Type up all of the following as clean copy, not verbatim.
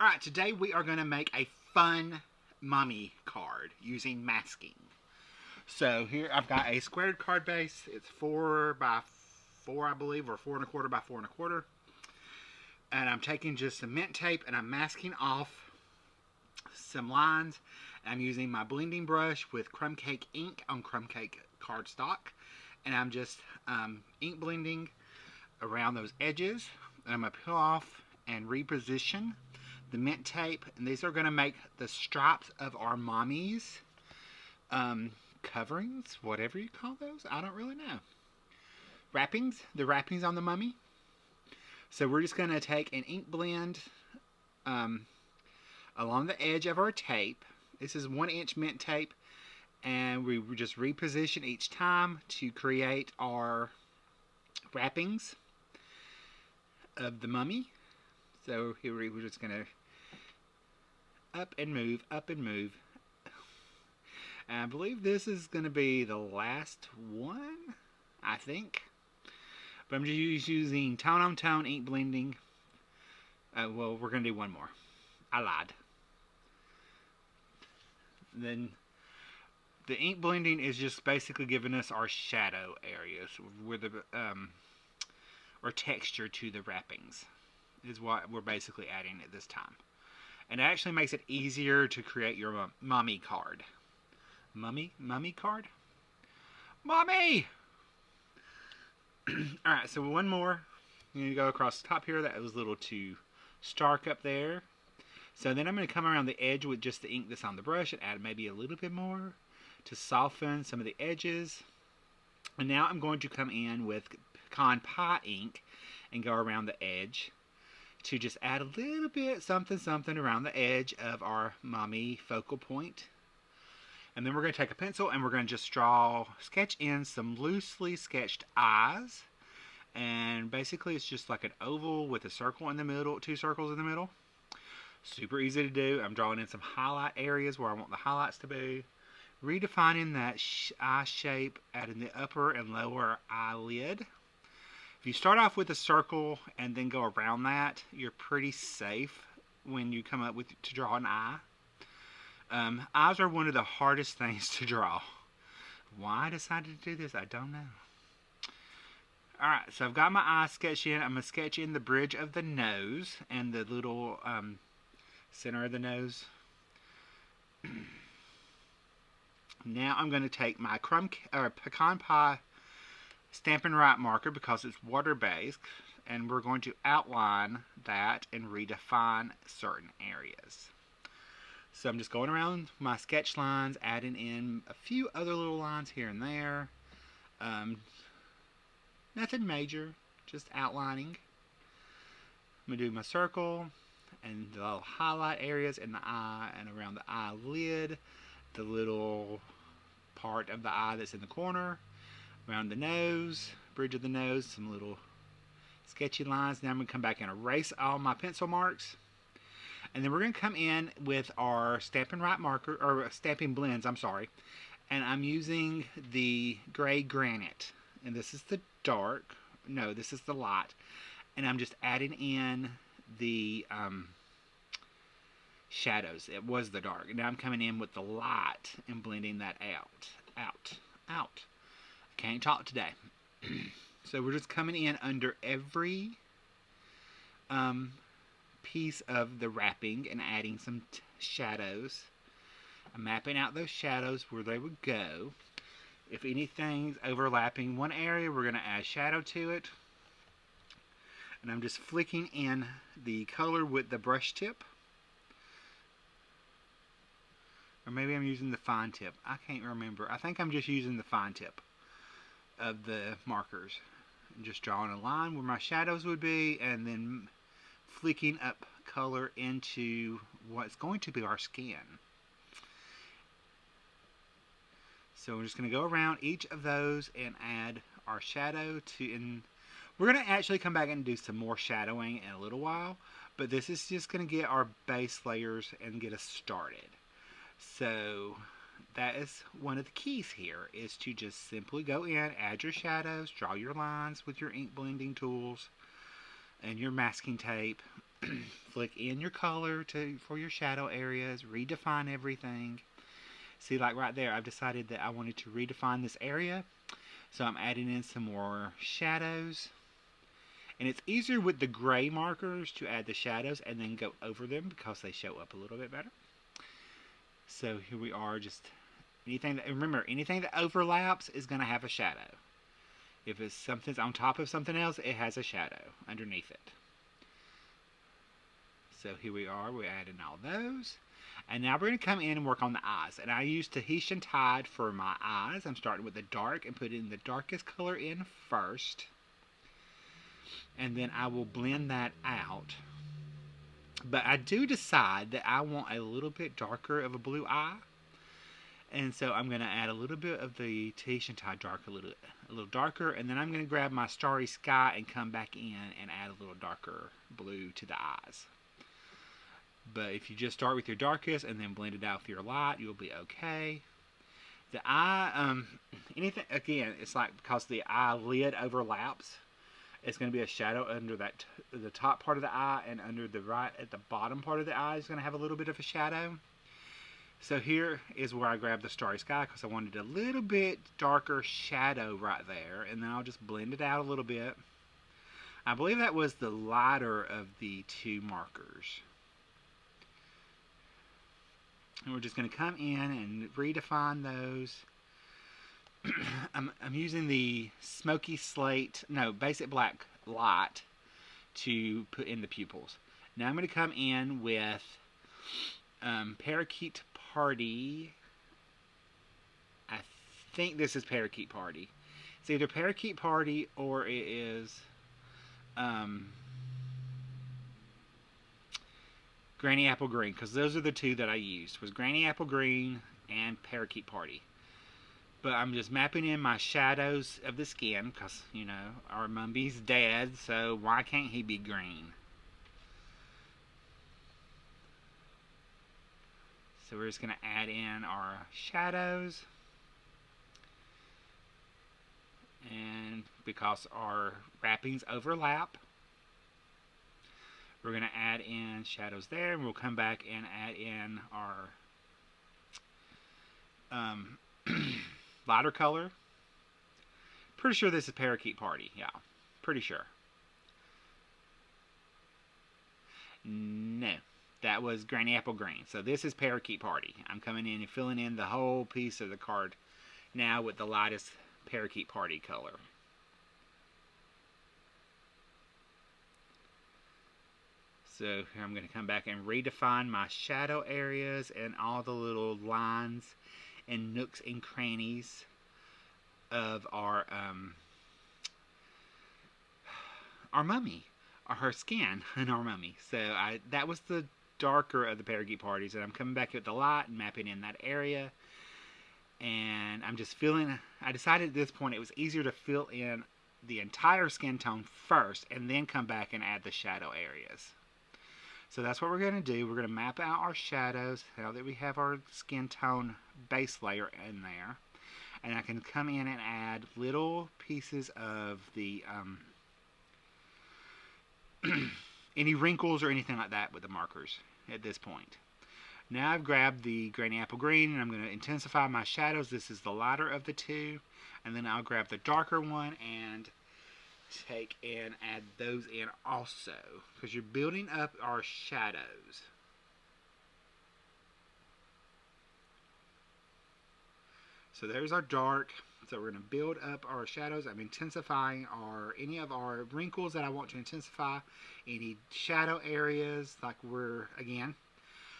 Alright, today we are going to make a fun mummy card using masking. So here I've got a squared card base. It's 4 by 4, I believe, or 4 1/4 by 4 1/4. And I'm taking just some mint tape and I'm masking off some lines. I'm using my blending brush with crumb cake ink on crumb cake cardstock. And I'm just ink blending around those edges. And I'm going to peel off and reposition the mint tape, and these are going to make the stripes of our mommy's coverings, whatever you call those. I don't really know. Wrappings, the wrappings on the mummy. So we're just going to take an ink blend along the edge of our tape. This is 1-inch mint tape, and we just reposition each time to create our wrappings of the mummy. So here we're just going to up and move, up and move. And I believe this is going to be the last one, I think. But I'm just using tone-on-tone ink blending. Well, we're going to do one more. I lied. Then the ink blending is just basically giving us our shadow areas, where the or texture to the wrappings is what we're basically adding at this time. And it actually makes it easier to create your mummy card. Mummy card? Mommy! Alright, so one more. I'm going to go across the top here. That was a little too stark up there. So then I'm going to come around the edge with just the ink that's on the brush and add maybe a little bit more to soften some of the edges. And now I'm going to come in with pecan pie ink and go around the edge to just add a little bit something around the edge of our mummy focal point. And then we're going to take a pencil and we're going to just sketch in some loosely sketched eyes. And basically it's just like an oval with a circle in the middle, 2 circles in the middle. Super easy to do. I'm drawing in some highlight areas where I want the highlights to be. Redefining that eye shape, adding the upper and lower eyelid. If you start off with a circle and then go around that, you're pretty safe when you come up to draw an eye. Eyes are one of the hardest things to draw. Why I decided to do this, I don't know. Alright, so I've got my eye sketched in. I'm going to sketch in the bridge of the nose and the little center of the nose. Now I'm going to take my pecan pie Stampin' Write marker because it's water-based, and we're going to outline that and redefine certain areas. So I'm just going around my sketch lines, adding in a few other little lines here and there. Nothing major, just outlining. I'm going to do my circle and the little highlight areas in the eye and around the eyelid, the little part of the eye that's in the corner, around the nose, bridge of the nose, some little sketchy lines. Now I'm going to come back and erase all my pencil marks. And then we're going to come in with our Stampin' Write marker, or Stamping Blends, I'm sorry. And I'm using the gray granite. And this is the dark. No, this is the light. And I'm just adding in the shadows. It was the dark. Now I'm coming in with the light and blending that out. Can't talk today. So we're just coming in under every piece of the wrapping and adding some shadows. I'm mapping out those shadows where they would go. If anything's overlapping one area, we're going to add shadow to it. And I'm just flicking in the color with the brush tip. Or maybe I'm using the fine tip. I can't remember. I think I'm just using the fine tip of the markers. I'm just drawing a line where my shadows would be and then flicking up color into what's going to be our skin. So we're just going to go around each of those and add our shadow to, and we're going to actually come back and do some more shadowing in a little while, but this is just going to get our base layers and get us started. So that is one of the keys here, is to just simply go in, add your shadows, draw your lines with your ink blending tools and your masking tape, flick in your color for your shadow areas, redefine everything. See, like right there, I've decided that I wanted to redefine this area, so I'm adding in some more shadows. And it's easier with the gray markers to add the shadows and then go over them because they show up a little bit better. So here we are, just anything that, remember, anything that overlaps is going to have a shadow. If it's something's on top of something else, it has a shadow underneath it. So here we are, we're adding all those. And now we're going to come in and work on the eyes. And I use Tahitian Tide for my eyes. I'm starting with the dark and putting the darkest color in first. And then I will blend that out. But I do decide that I want a little bit darker of a blue eye. And so I'm going to add a little bit of the Tahitian Tide dark, a little darker. And then I'm going to grab my Starry Sky and come back in and add a little darker blue to the eyes. But if you just start with your darkest and then blend it out with your light, you'll be okay. The eye, anything, again, it's like because the eyelid overlaps, it's going to be a shadow under that, the top part of the eye, and under the right at the bottom part of the eye is going to have a little bit of a shadow. So here is where I grabbed the Starry Sky because I wanted a little bit darker shadow right there, and then I'll just blend it out a little bit. I believe that was the lighter of the two markers. And we're just going to come in and redefine those. I'm using the Smoky Slate, no, Basic Black Light to put in the pupils. Now I'm going to come in with Parakeet Party. I think this is Parakeet Party. It's either Parakeet Party or it is Granny Apple Green, because those are the two that I used, was Granny Apple Green and Parakeet Party. But I'm just mapping in my shadows of the skin, because, you know, our Mummy's dead, so why can't he be green? So we're just going to add in our shadows. And because our wrappings overlap, we're going to add in shadows there, and we'll come back and add in our lighter color. Pretty sure this is Parakeet Party. Yeah, pretty sure. No, that was Granny Apple Green. So this is Parakeet Party. I'm coming in and filling in the whole piece of the card now with the lightest Parakeet Party color. So here I'm going to come back and redefine my shadow areas and all the little lines and nooks and crannies of our mummy, or her skin and our mummy. So that was the darker of the Parakeet Parties, and I'm coming back with the light and mapping in that area. And I'm just I decided at this point it was easier to fill in the entire skin tone first and then come back and add the shadow areas. So that's what we're going to do. We're going to map out our shadows now that we have our skin tone base layer in there. And I can come in and add little pieces of the any wrinkles or anything like that with the markers at this point. Now I've grabbed the Granny Apple Green and I'm going to intensify my shadows. This is the lighter of the two. And then I'll grab the darker one and take and add those in also, because you're building up our shadows. So there's our dark. So we're going to build up our shadows. I'm intensifying any of our wrinkles that I want to intensify, any shadow areas, like again,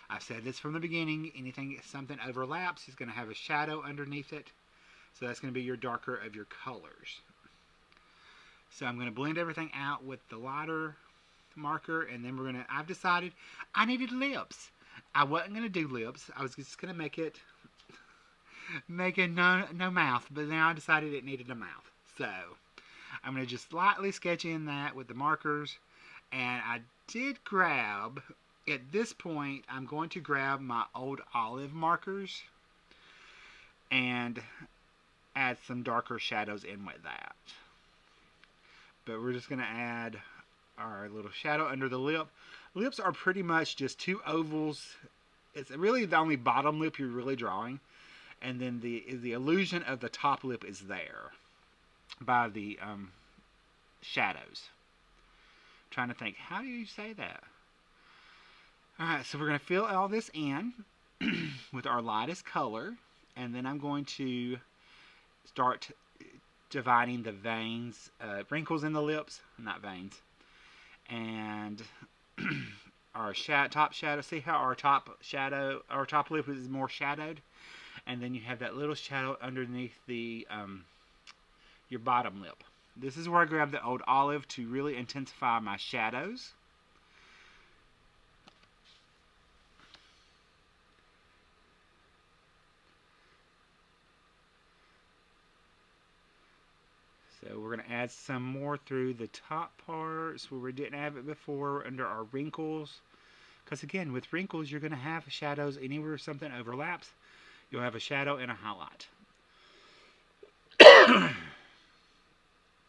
I've said this from the beginning, something overlaps is going to have a shadow underneath it. So that's going to be your darker of your colors. So I'm going to blend everything out with the lighter marker, and then I've decided I needed lips. I wasn't going to do lips. I was just going to make it no mouth, but then I decided it needed a mouth. So I'm going to just lightly sketch in that with the markers, and I did grab, at this point, I'm going to grab my old olive markers and add some darker shadows in with that. But we're just going to add our little shadow under the lip. Lips are pretty much just two ovals. It's really the only bottom lip you're really drawing. And then the illusion of the top lip is there by the shadows. I'm trying to think, how do you say that? Alright, so we're going to fill all this in with our lightest color. And then I'm going to start dividing the veins, wrinkles in the lips, not veins. And our top shadow, see how our top lip is more shadowed? And then you have that little shadow underneath the your bottom lip. This is where I grabbed the old olive to really intensify my shadows. So we're going to add some more through the top parts where we didn't have it before under our wrinkles. Because again, with wrinkles, you're going to have shadows anywhere something overlaps. You'll have a shadow and a highlight.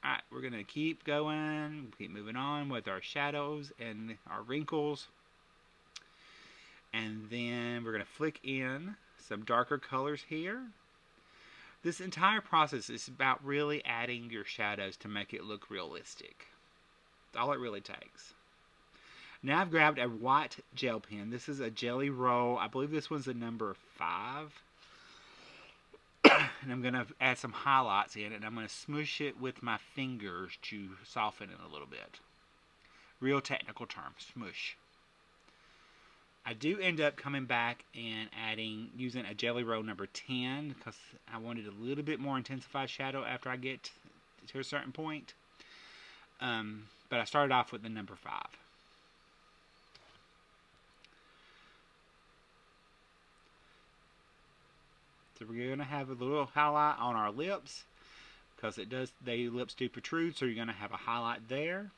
Alright, we're going to keep going, keep moving on with our shadows and our wrinkles. And then we're going to flick in some darker colors here. This entire process is about really adding your shadows to make it look realistic. That's all it really takes. Now I've grabbed a white gel pen. This is a Jelly Roll. I believe this one's a number 5. And I'm going to add some highlights in it. And I'm going to smoosh it with my fingers to soften it a little bit. Real technical term, smoosh. I do end up coming back and using a Jelly Roll number 10 because I wanted a little bit more intensified shadow after I get to a certain point. But I started off with the number 5. So we're going to have a little highlight on our lips because lips do protrude, so you're going to have a highlight there.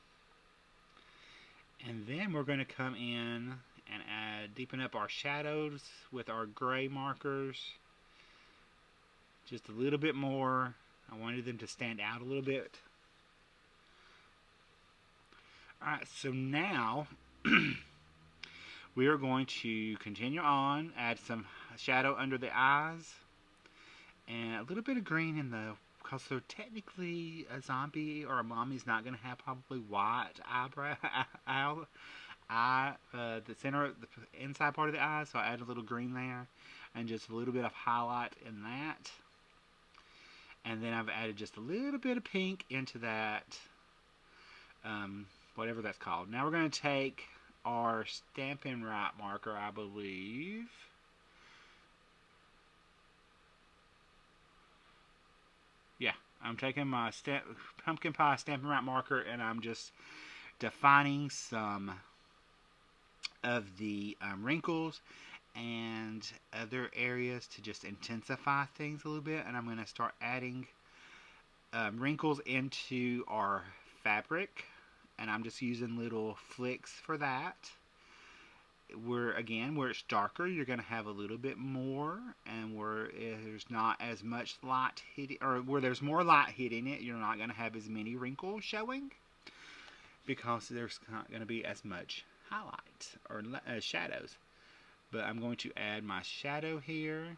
And then we're going to come in and deepen up our shadows with our gray markers just a little bit more. I wanted them to stand out a little bit. Alright, so now we are going to continue on, add some shadow under the eyes and a little bit of green in the, because they're technically a zombie or a mummy's not going to have probably white the center, the inside part of the eye, so I add a little green there and just a little bit of highlight in that. And then I've added just a little bit of pink into that, whatever that's called. Now we're going to take our Stampin' Wrap marker, I believe. Yeah, I'm taking my Pumpkin Pie Stampin' Wrap marker and I'm just defining some of the wrinkles and other areas to just intensify things a little bit. And I'm going to start adding wrinkles into our fabric, and I'm just using little flicks for that. Where it's darker, you're going to have a little bit more, and where there's not as much light hitting, or where there's more light hitting it, you're not going to have as many wrinkles showing because there's not going to be as much highlights or shadows. But I'm going to add my shadow here.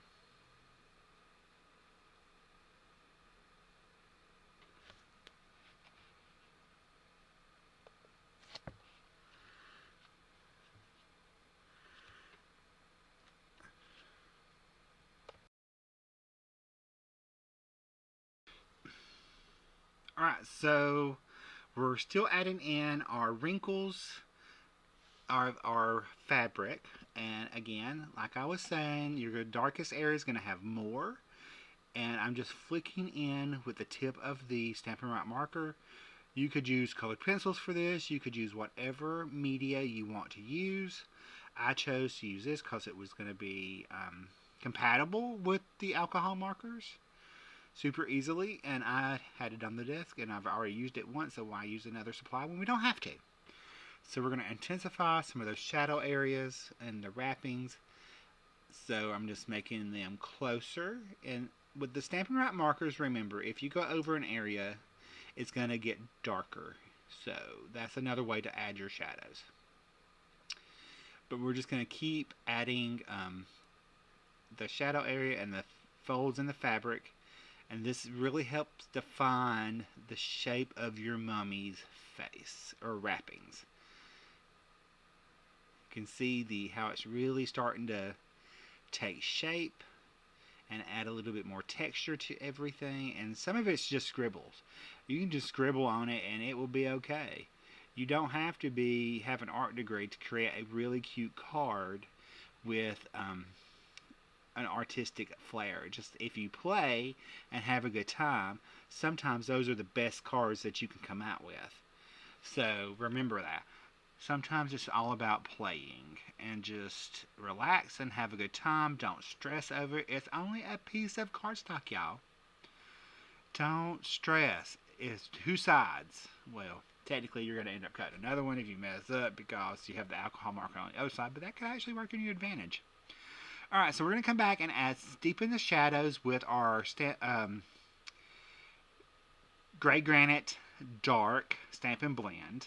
Alright, so we're still adding in our wrinkles, our fabric, and again, like I was saying, your darkest area is going to have more, and I'm just flicking in with the tip of the Stampin' Wrap marker. You could use colored pencils for this, you could use whatever media you want to use. I chose to use this because it was going to be compatible with the alcohol markers super easily, and I had it on the desk and I've already used it once, so why use another supply when we don't have to? So we're going to intensify some of those shadow areas and the wrappings. So I'm just making them closer, and with the Stampin' Wrap markers, remember, if you go over an area, it's going to get darker. So that's another way to add your shadows. But we're just going to keep adding the shadow area and the folds in the fabric. And this really helps define the shape of your mummy's face or wrappings. You can see how it's really starting to take shape and add a little bit more texture to everything. And some of it's just scribbles. You can just scribble on it and it will be okay. You don't have to have an art degree to create a really cute card with an artistic flair. Just if you play and have a good time, sometimes those are the best cards that you can come out with. So remember that. Sometimes it's all about playing and just relax and have a good time. Don't stress over it. It's only a piece of cardstock, y'all. Don't stress. It's 2 sides. Well, technically you're going to end up cutting another one if you mess up because you have the alcohol marker on the other side, but that could actually work in your advantage. Alright, so we're going to come back and deepen the shadows with our Gray Granite Dark Stampin' Blend.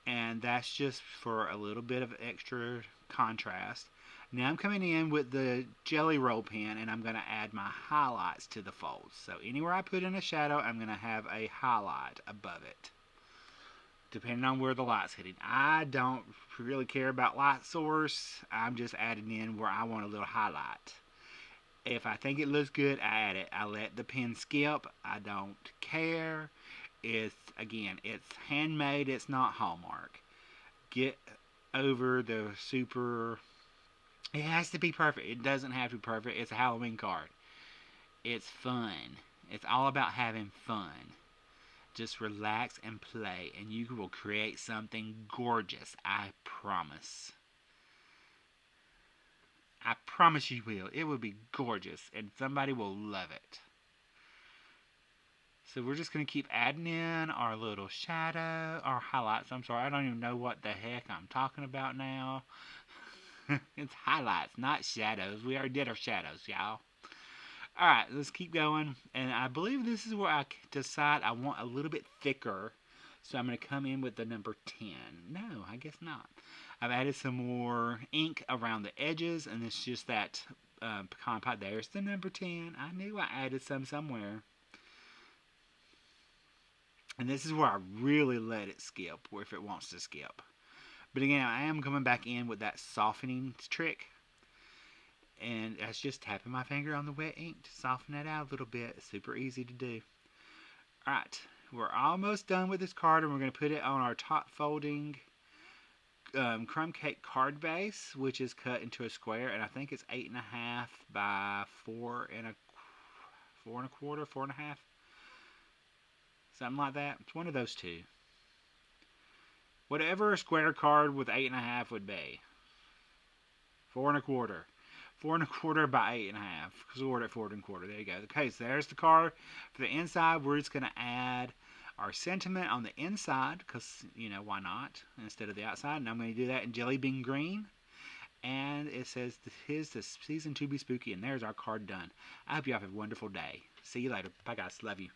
And that's just for a little bit of extra contrast. Now I'm coming in with the Jelly Roll pen and I'm going to add my highlights to the folds. So anywhere I put in a shadow, I'm going to have a highlight above it, depending on where the light's hitting. I don't really care about light source. I'm just adding in where I want a little highlight. If I think it looks good, I add it. I let the pen skip. I don't care. Again, it's handmade. It's not Hallmark. Get over the super... It has to be perfect. It doesn't have to be perfect. It's a Halloween card. It's fun. It's all about having fun. Just relax and play, and you will create something gorgeous. I promise. I promise you will. It will be gorgeous, and somebody will love it. So we're just going to keep adding in our little shadow, our highlights. I'm sorry, I don't even know what the heck I'm talking about now. It's highlights, not shadows. We already did our shadows, y'all. Alright, let's keep going. And I believe this is where I decide I want a little bit thicker. So I'm going to come in with the number 10. No, I guess not. I've added some more ink around the edges, and it's just that pecan pie. There's the number 10. I knew I added some somewhere. And this is where I really let it skip, or if it wants to skip. But again, I am coming back in with that softening trick. And that's just tapping my finger on the wet ink to soften that out a little bit. It's super easy to do. Alright, we're almost done with this card, and we're going to put it on our top folding crumb cake card base, which is cut into a square, and I think it's 8.5 by 4 and a quarter, 4.5. Something like that. It's one of those two. Whatever a square card with 8.5 would be. 4 and a quarter. 4 and a quarter by 8.5. Sort at 4 and a quarter. There you go. Okay, so there's the card. For the inside, we're just going to add our sentiment on the inside, because, you know, why not? Instead of the outside. And I'm going to do that in Jelly Bean Green. And it says, "Tis the season to be spooky." And there's our card done. I hope you have a wonderful day. See you later. Bye, guys. Love you.